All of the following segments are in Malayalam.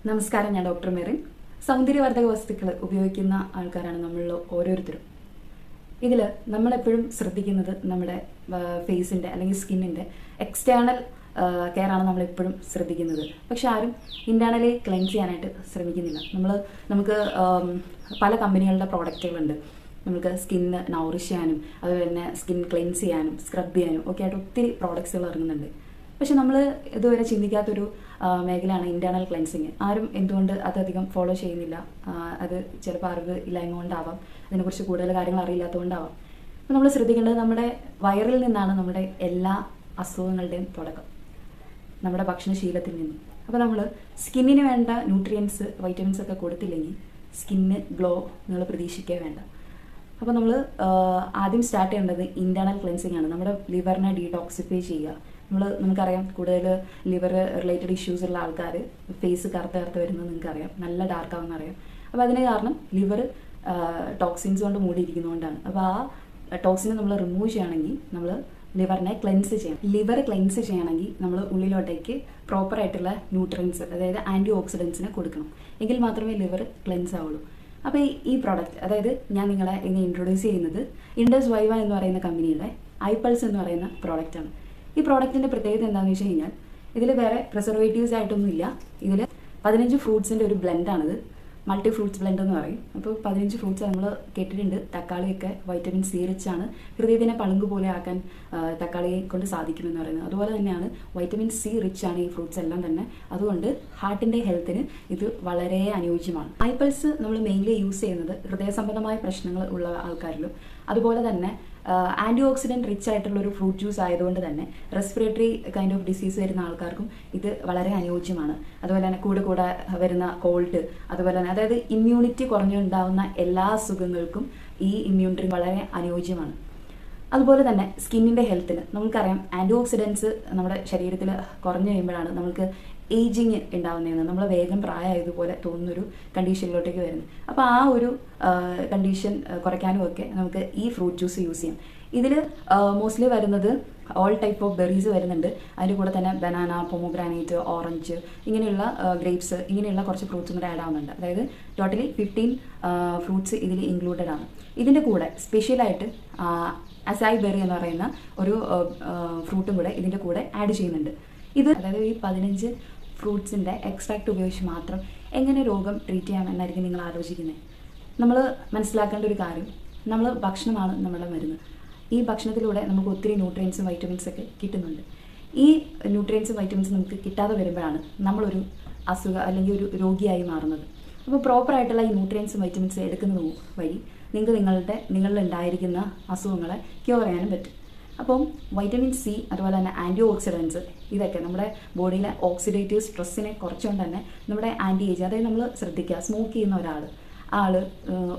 നമസ്കാരം, ഞാൻ ഡോക്ടർ മെറിൻ. സൗന്ദര്യവർദ്ധക വസ്തുക്കൾ ഉപയോഗിക്കുന്ന ആൾക്കാരാണ് നമ്മളിൽ ഓരോരുത്തരും. ഇതിൽ നമ്മളെപ്പോഴും ശ്രദ്ധിക്കുന്നത് നമ്മുടെ ഫേസിൻ്റെ അല്ലെങ്കിൽ സ്കിന്നിൻ്റെ എക്സ്റ്റേണൽ കെയറാണ് നമ്മളെപ്പോഴും ശ്രദ്ധിക്കുന്നത്. പക്ഷെ ആരും ഇൻറ്റേർണലി ക്ലെൻസ് ചെയ്യാനായിട്ട് ശ്രമിക്കുന്നില്ല. നമുക്ക് പല കമ്പനികളുടെ പ്രോഡക്റ്റുകളുണ്ട്. നമുക്ക് സ്കിന്ന് നൗറിഷ് ചെയ്യാനും അതുപോലെ തന്നെ സ്കിൻ ക്ലെൻസ് ചെയ്യാനും സ്ക്രബ് ചെയ്യാനും ഒക്കെ ആയിട്ട് ഒത്തിരി പ്രോഡക്ട്സുകൾ ഇറങ്ങുന്നുണ്ട്. പക്ഷെ നമ്മൾ ഇതുവരെ ചിന്തിക്കാത്തൊരു മേഖലയാണ് ഇൻറ്റേർണൽ ക്ലെൻസിങ്. ആരും എന്തുകൊണ്ട് അതധികം ഫോളോ ചെയ്യുന്നില്ല? അത് ചിലപ്പോൾ അറിവ് ഇല്ലായ്മ കൊണ്ടാവാം, അതിനെക്കുറിച്ച് കൂടുതൽ കാര്യങ്ങൾ അറിയില്ലാത്തതുകൊണ്ടാവാം. അപ്പോൾ നമ്മൾ ശ്രദ്ധിക്കേണ്ടത് നമ്മുടെ വയറിൽ നിന്നാണ് നമ്മുടെ എല്ലാ അസുഖങ്ങളുടെയും തുടക്കം, നമ്മുടെ ഭക്ഷണശീലത്തിൽ നിന്നും. അപ്പോൾ നമ്മൾ സ്കിന്നിന് വേണ്ട ന്യൂട്രിയൻസ്, വൈറ്റമിൻസ് ഒക്കെ കൊടുത്തില്ലെങ്കിൽ സ്കിന്ന് ഗ്ലോ നിങ്ങൾ പ്രതീക്ഷിക്കേ വേണ്ട. അപ്പോൾ നമ്മൾ ആദ്യം സ്റ്റാർട്ട് ചെയ്യേണ്ടത് ഇൻറ്റേർണൽ ക്ലെൻസിങ് ആണ്. നമ്മുടെ ലിവറിനെ ഡീടോക്സിഫൈ ചെയ്യുക. നമുക്കറിയാം, കൂടുതൽ ലിവർ റിലേറ്റഡ് ഇഷ്യൂസ് ഉള്ള ആൾക്കാർ ഫേസ് കറുത്ത് വരുന്നത് നിങ്ങൾക്കറിയാം, നല്ല ഡാർക്ക് ആവുമെന്ന് അറിയാം. അപ്പോൾ അതിന് കാരണം ലിവർ ടോക്സിൻസ് കൊണ്ട് മൂടിയിരിക്കുന്നതുകൊണ്ടാണ്. അപ്പോൾ ആ ടോക്സിനെ നമ്മൾ റിമൂവ് ചെയ്യണമെങ്കിൽ നമ്മൾ ലിവറിനെ ക്ലെൻസ് ചെയ്യണം. ലിവർ ക്ലെൻസ് ചെയ്യണമെങ്കിൽ നമ്മൾ ഉള്ളിലോട്ടേക്ക് പ്രോപ്പറായിട്ടുള്ള ന്യൂട്രിയൻസ്, അതായത് ആൻറ്റി ഓക്സിഡൻസിനെ കൊടുക്കണം. എങ്കിൽ മാത്രമേ ലിവർ ക്ലെൻസ് ആവുള്ളൂ. അപ്പോൾ ഈ പ്രോഡക്റ്റ്, അതായത് ഞാൻ നിങ്ങളെ ഇന്ന് ഇൻട്രൊഡ്യൂസ് ചെയ്യുന്നത് ഇൻഡസ് വൈവ എന്ന് പറയുന്ന കമ്പനിയുടെ ഐപൾസ് എന്ന് പറയുന്ന പ്രോഡക്റ്റാണ്. ഈ പ്രോഡക്റ്റിൻ്റെ പ്രത്യേകത എന്താണെന്ന് വെച്ച് കഴിഞ്ഞാൽ ഇതിൽ വേറെ പ്രിസർവേറ്റീവ്സ് ആയിട്ടൊന്നുമില്ല. ഇതിൽ 15 ഫ്രൂട്ട്സിൻ്റെ ഒരു ബ്ലെൻഡാണിത്. മൾട്ടി ഫ്രൂട്ട്സ് ബ്ലെൻഡ് എന്ന് പറയും. അപ്പോൾ 15 ഫ്രൂട്ട്സ് നമ്മൾ കേട്ടിട്ടുണ്ട്. തക്കാളിയൊക്കെ വൈറ്റമിൻ സി റിച്ച് ആണ്. ഹൃദയത്തിനെ പളുങ്ക് പോലെ ആക്കാൻ തക്കാളിയെ കൊണ്ട് സാധിക്കുമെന്ന് പറയുന്നത്. അതുപോലെ തന്നെയാണ് വൈറ്റമിൻ സി റിച്ച് ആണ് ഈ ഫ്രൂട്ട്സ് എല്ലാം തന്നെ. അതുകൊണ്ട് ഹാർട്ടിൻ്റെ ഹെൽത്തിന് ഇത് വളരെ അനുയോജ്യമാണ്. ഐപൾസ് നമ്മൾ മെയിൻലി യൂസ് ചെയ്യുന്നത് ഹൃദയ സംബന്ധമായ പ്രശ്നങ്ങൾ ഉള്ള ആൾക്കാരിലും അതുപോലെ തന്നെ ആൻറ്റി ഓക്സിഡൻറ്റ് റിച്ച് ആയിട്ടുള്ളൊരു ഫ്രൂട്ട് ജ്യൂസ് ആയതുകൊണ്ട് തന്നെ റെസ്പിറേറ്ററി കൈൻഡ് ഓഫ് ഡിസീസ് വരുന്ന ആൾക്കാർക്കും ഇത് വളരെ അനുയോജ്യമാണ്. അതുപോലെ തന്നെ കൂടെ വരുന്ന കോൾഡ്, അതുപോലെ തന്നെ അതായത് ഇമ്മ്യൂണിറ്റി കുറഞ്ഞുണ്ടാവുന്ന എല്ലാ അസുഖങ്ങൾക്കും ഈ ഇമ്മ്യൂണിറ്റി വളരെ അനുയോജ്യമാണ്. അതുപോലെ തന്നെ സ്കിന്നിൻ്റെ ഹെൽത്തിന് നമുക്കറിയാം, ആൻറ്റി ഓക്സിഡൻസ് നമ്മുടെ ശരീരത്തിൽ കുറഞ്ഞു കഴിയുമ്പോഴാണ് നമുക്ക് ഏജിങ് ഉണ്ടാവുന്നതെന്ന്, നമ്മൾ വേഗം പ്രായമായതുപോലെ തോന്നുന്നൊരു കണ്ടീഷനിലോട്ടേക്ക് വരുന്നത്. അപ്പോൾ ആ ഒരു കണ്ടീഷൻ കുറയ്ക്കാനും ഒക്കെ നമുക്ക് ഈ ഫ്രൂട്ട് ജ്യൂസ് യൂസ് ചെയ്യാം. ഇതിൽ മോസ്റ്റ്ലി വരുന്നത് ഓൾ ടൈപ്പ് ഓഫ് ബെറീസ് വരുന്നുണ്ട്. അതിൻ്റെ കൂടെ തന്നെ ബനാന, പൊമോഗ്രാനൈറ്റ്, ഓറഞ്ച്, ഇങ്ങനെയുള്ള ഗ്രേപ്സ്, ഇങ്ങനെയുള്ള കുറച്ച് ഫ്രൂട്ട്സും കൂടെ ആഡ് ആവുന്നുണ്ട്. അതായത് ടോട്ടലി 15 ഫ്രൂട്ട്സ് ഇതിൽ ഇൻക്ലൂഡഡ് ആണ്. ഇതിൻ്റെ കൂടെ സ്പെഷ്യലായിട്ട് അസായി ബെറി എന്ന് പറയുന്ന ഒരു ഫ്രൂട്ടും കൂടെ ഇതിൻ്റെ കൂടെ ആഡ് ചെയ്യുന്നുണ്ട്. ഇത് അതായത് ഈ 15 ഫ്രൂട്ട്സിൻ്റെ എക്സ്ട്രാക്ട് ഉപയോഗിച്ച് മാത്രം എങ്ങനെ രോഗം ട്രീറ്റ് ചെയ്യാമെന്നായിരിക്കും നിങ്ങൾ ആലോചിക്കുന്നത്. നമ്മൾ മനസ്സിലാക്കേണ്ട ഒരു കാര്യം, നമ്മൾ ഭക്ഷണമാണ് നമ്മുടെ മരുന്ന്. ഈ ഭക്ഷണത്തിലൂടെ നമുക്ക് ഒത്തിരി ന്യൂട്രിയൻസും വൈറ്റമിൻസ് ഒക്കെ കിട്ടുന്നുണ്ട്. ഈ ന്യൂട്രിയൻസും വൈറ്റമിൻസും നമുക്ക് കിട്ടാതെ വരുമ്പോഴാണ് നമ്മളൊരു അസുഖം അല്ലെങ്കിൽ ഒരു രോഗിയായി മാറുന്നത്. അപ്പോൾ പ്രോപ്പറായിട്ടുള്ള ഈ ന്യൂട്രിയൻസും വൈറ്റമിൻസും എടുക്കുന്നത് വഴി നിങ്ങൾക്ക് നിങ്ങളിൽ ഉണ്ടായിരിക്കുന്ന അസുഖങ്ങളെ ക്യൂർ ചെയ്യാനും പറ്റും. അപ്പം വൈറ്റമിൻ സി അതുപോലെ തന്നെ ആൻറ്റി ഓക്സിഡൻസ് ഇതൊക്കെ നമ്മുടെ ബോഡിയിലെ ഓക്സിഡേറ്റീവ് സ്ട്രെസ്സിനെ കുറച്ചുകൊണ്ട് തന്നെ നമ്മുടെ ആൻറ്റി ഏജ്, അതായത് നമ്മൾ ശ്രദ്ധിക്കുക, സ്മോക്ക് ചെയ്യുന്ന ആൾ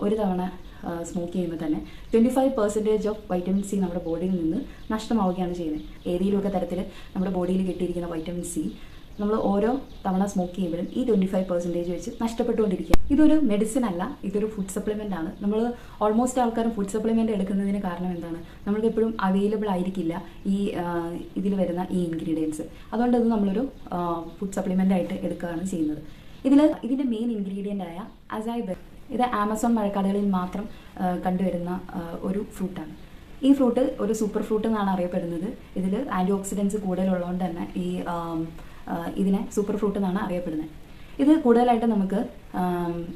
ഒരു തവണ സ്മോക്ക് ചെയ്യുമ്പോൾ തന്നെ 25% ഓഫ് വൈറ്റമിൻ സി നമ്മുടെ ബോഡിയിൽ നിന്ന് നഷ്ടമാവുകയാണ് ചെയ്യുന്നത്. ഏതെങ്കിലുമൊക്കെ തരത്തിൽ നമ്മുടെ ബോഡിയിൽ കിട്ടിയിരിക്കുന്ന വൈറ്റമിൻ സി നമ്മൾ ഓരോ തവണ സ്മോക്ക് ചെയ്യുമ്പോഴും ഈ 25% വെച്ച് നഷ്ടപ്പെട്ടുകൊണ്ടിരിക്കുക. ഇതൊരു മെഡിസിൻ അല്ല, ഇതൊരു ഫുഡ് സപ്ലിമെൻ്റ് ആണ്. നമ്മൾ ഓൾമോസ്റ്റ് ആൾക്കാരും ഫുഡ് സപ്ലിമെൻ്റ് എടുക്കുന്നതിന് കാരണം എന്താണ്? നമ്മൾക്ക് എപ്പോഴും അവൈലബിൾ ആയിരിക്കില്ല ഇതിൽ വരുന്ന ഈ ഇൻഗ്രീഡിയൻസ്. അതുകൊണ്ട് ഇത് നമ്മളൊരു ഫുഡ് സപ്ലിമെൻ്റ് ആയിട്ട് എടുക്കുകയാണ് ചെയ്യുന്നത്. ഇതിൻ്റെ മെയിൻ ഇൻഗ്രീഡിയൻ്റ് ആയ അസായി ബെറി, ഇത് ആമസോൺ മഴക്കാടുകളിൽ മാത്രം കണ്ടുവരുന്ന ഒരു ഫ്രൂട്ടാണ്. ഈ ഫ്രൂട്ട് ഒരു സൂപ്പർ ഫ്രൂട്ട് എന്നാണ് അറിയപ്പെടുന്നത്. ഇതിൽ ആൻറ്റി ഓക്സിഡൻസ് കൂടുതലുള്ളതുകൊണ്ട് തന്നെ ഇതിനെ സൂപ്പർ ഫ്രൂട്ട് എന്നാണ് അറിയപ്പെടുന്നത്. ഇത് കൂടുതലായിട്ട് നമുക്ക്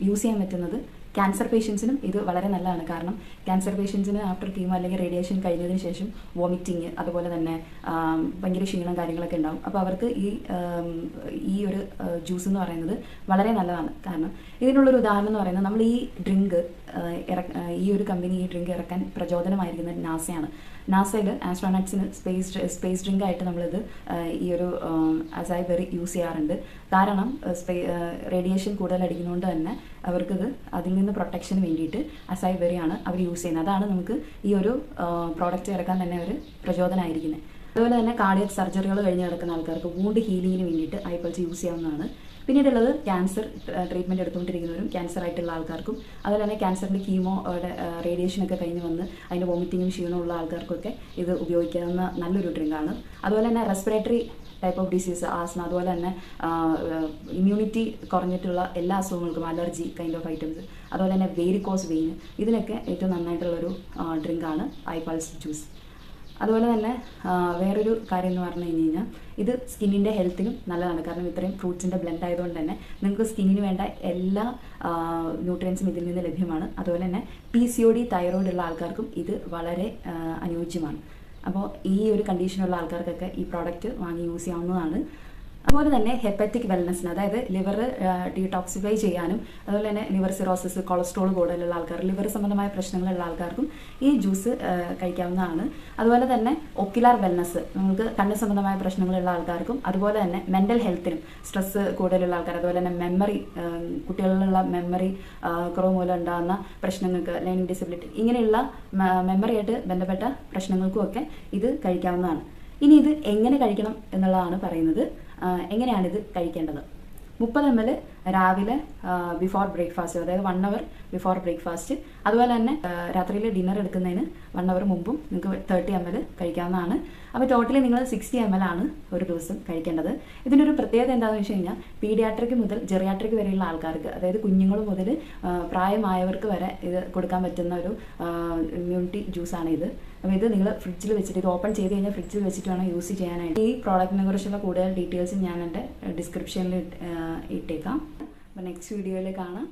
യൂസ് ചെയ്യാൻ പറ്റുന്നത് ക്യാൻസർ പേഷ്യൻസിനും ഇത് വളരെ നല്ലതാണ്. കാരണം ക്യാൻസർ പേഷ്യൻസിന് ആഫ്റ്റർ കീമോ അല്ലെങ്കിൽ റേഡിയേഷൻ കഴിഞ്ഞതിന് ശേഷം വോമിറ്റിങ്, അതുപോലെ തന്നെ ഭയങ്കര ക്ഷീണം കാര്യങ്ങളൊക്കെ ഉണ്ടാകും. അപ്പോൾ അവർക്ക് ഈ ഒരു ജ്യൂസ് എന്ന് പറയുന്നത് വളരെ നല്ലതാണ്. കാരണം ഇതിനുള്ളൊരു ഉദാഹരണം എന്ന് പറയുന്നത്, നമ്മൾ ഈ ഒരു കമ്പനി ഈ ഡ്രിങ്ക് ഇറക്കാൻ പ്രചോദനമായിരിക്കുന്നത് നാസയാണ്. നാസയിൽ ആസ്ട്രോനട്സിന് സ്പേസ് ഡ്രിങ്ക് ആയിട്ട് നമ്മളിത് ഈ ഒരു അസായി ബെറി യൂസ് ചെയ്യാറുണ്ട്. കാരണം റേഡിയേഷൻ കൂടുതൽ അടിക്കുന്നതുകൊണ്ട് തന്നെ അവർക്കിത് അതിൽ നിന്ന് പ്രൊട്ടക്ഷന് വേണ്ടിയിട്ട് അസായി ബെറിയാണ് അവർ യൂസ് ചെയ്യുന്നത്. അതാണ് നമുക്ക് ഈ ഒരു പ്രോഡക്റ്റ് ഇറക്കാൻ തന്നെ ഒരു പ്രചോദനമായിരിക്കുന്നത്. അതുപോലെ തന്നെ കാർഡിയക് സർജറികൾ കഴിഞ്ഞ് കിടക്കുന്ന ആൾക്കാർക്ക് വൂണ്ട് ഹീലിങ്ങിന് വേണ്ടിയിട്ട് ഐപൾസ് യൂസ് ചെയ്യാവുന്നതാണ്. പിന്നീടുള്ളത് ക്യാൻസർ ട്രീറ്റ്മെൻറ്റ് എടുത്തുകൊണ്ടിരിക്കുന്നവരും ക്യാൻസർ ആയിട്ടുള്ള ആൾക്കാർക്കും അതുപോലെ തന്നെ ക്യാൻസറിൻ്റെ കീമോ റേഡിയേഷനൊക്കെ കഴിഞ്ഞ് വന്ന് അതിൻ്റെ വോമിറ്റിങ്ങും ക്ഷീണമുള്ള ആൾക്കാർക്കൊക്കെ ഇത് ഉപയോഗിക്കാവുന്ന നല്ലൊരു ഡ്രിങ്കാണ്. അതുപോലെ തന്നെ respiratory type of disease, asthma, അതുപോലെ തന്നെ ഇമ്മ്യൂണിറ്റി കുറഞ്ഞിട്ടുള്ള എല്ലാ അസുഖങ്ങൾക്കും, അലർജി കൈൻഡ് ഓഫ് ഐറ്റംസ്, അതുപോലെ തന്നെ വേരിക്കോസ് വെയിൻ, ഇതിനൊക്കെ ഏറ്റവും നന്നായിട്ടുള്ളൊരു ഡ്രിങ്കാണ് ഐപൾസ് ജ്യൂസ്. അതുപോലെ തന്നെ വേറൊരു കാര്യം എന്ന് പറഞ്ഞു കഴിഞ്ഞാൽ ഇത് സ്കിന്നിൻ്റെ ഹെൽത്തിനും നല്ലതാണ്. കാരണം ഇത്രയും ഫ്രൂട്ട്സിൻ്റെ ബ്ലെൻഡ് ആയതുകൊണ്ട് തന്നെ നിങ്ങൾക്ക് സ്കിന്നിന് വേണ്ട എല്ലാ ന്യൂട്രിയൻസും ഇതിൽ നിന്ന് ലഭ്യമാണ്. അതുപോലെ തന്നെ PCOD, തൈറോയിഡ് ഉള്ള ആൾക്കാർക്കും ഇത് വളരെ അനുയോജ്യമാണ്. അപ്പോൾ ഈ ഒരു കണ്ടീഷനുള്ള ആൾക്കാർക്കൊക്കെ ഈ പ്രോഡക്റ്റ് വാങ്ങി യൂസ് ചെയ്യാവുന്നതാണ്. അതുപോലെ തന്നെ ഹെപ്പറ്റിക് വെൽനെസ്സിന്, അതായത് ലിവർ ഡീടോക്സിഫൈ ചെയ്യാനും, അതുപോലെ തന്നെ ലിവർ സിറോസിസ്, കൊളസ്ട്രോൾ കൂടുതലുള്ള ആൾക്കാർ, ലിവർ സംബന്ധമായ പ്രശ്നങ്ങളുള്ള ആൾക്കാർക്കും ഈ ജ്യൂസ് കഴിക്കാവുന്നതാണ്. അതുപോലെ തന്നെ ഒക്യുലാർ വെൽനെസ്, നിങ്ങൾക്ക് കണ്ണ് സംബന്ധമായ പ്രശ്നങ്ങളുള്ള ആൾക്കാർക്കും, അതുപോലെ തന്നെ മെൻ്റൽ ഹെൽത്തിനും, സ്ട്രെസ് കൂടുതലുള്ള ആൾക്കാർ, അതുപോലെ തന്നെ മെമ്മറി, കുട്ടികളിലുള്ള മെമ്മറി കുറവ് മൂലം ഉണ്ടാകുന്ന പ്രശ്നങ്ങൾക്ക്, ലേണിംഗ് ഡിസബിലിറ്റി, ഇങ്ങനെയുള്ള മെമ്മറിയായിട്ട് ബന്ധപ്പെട്ട പ്രശ്നങ്ങൾക്കും ഒക്കെ ഇത് കഴിക്കാവുന്നതാണ്. ഇനി ഇത് എങ്ങനെ കഴിക്കണം എന്നുള്ളതാണ് പറയുന്നത്. എങ്ങനെയാണിത് കഴിക്കേണ്ടത്? 30 ml രാവിലെ ബിഫോർ ബ്രേക്ക്ഫാസ്റ്റ്, അതായത് 1 hour ബിഫോർ ബ്രേക്ക്ഫാസ്റ്റ്. അതുപോലെ തന്നെ രാത്രിയിൽ ഡിന്നർ എടുക്കുന്നതിന് 1 hour മുമ്പും നിങ്ങൾക്ക് 30 ml കഴിക്കാവുന്നതാണ്. അപ്പോൾ ടോട്ടലി നിങ്ങൾ 60 ml ആണ് ഒരു ദിവസം കഴിക്കേണ്ടത്. ഇതിൻ്റെ ഒരു പ്രത്യേകത എന്താണെന്ന് വെച്ച് കഴിഞ്ഞാൽ പീഡിയാട്രിക് മുതൽ ജെറിയാട്രിക് വരെയുള്ള ആൾക്കാർക്ക്, അതായത് കുഞ്ഞുങ്ങൾ മുതൽ പ്രായമായവർക്ക് വരെ ഇത് കൊടുക്കാൻ പറ്റുന്ന ഒരു ഇമ്മ്യൂണിറ്റി ജ്യൂസാണ് ഇത്. അപ്പോൾ ഇത് നിങ്ങൾ ഫ്രിഡ്ജിൽ വെച്ചിട്ട്, ഇത് ഓപ്പൺ ചെയ്ത് കഴിഞ്ഞാൽ ഫ്രിഡ്ജിൽ വെച്ചിട്ട് വേണം യൂസ് ചെയ്യാനായിട്ട്. ഈ പ്രോഡക്റ്റിനെ കുറിച്ചുള്ള കൂടുതൽ ഡീറ്റെയിൽസ് ഞാൻ എൻ്റെ ഡിസ്ക്രിപ്ഷനിൽ ഇട്ടേക്കാം. അപ്പോൾ നെക്സ്റ്റ് വീഡിയോയിൽ കാണാം.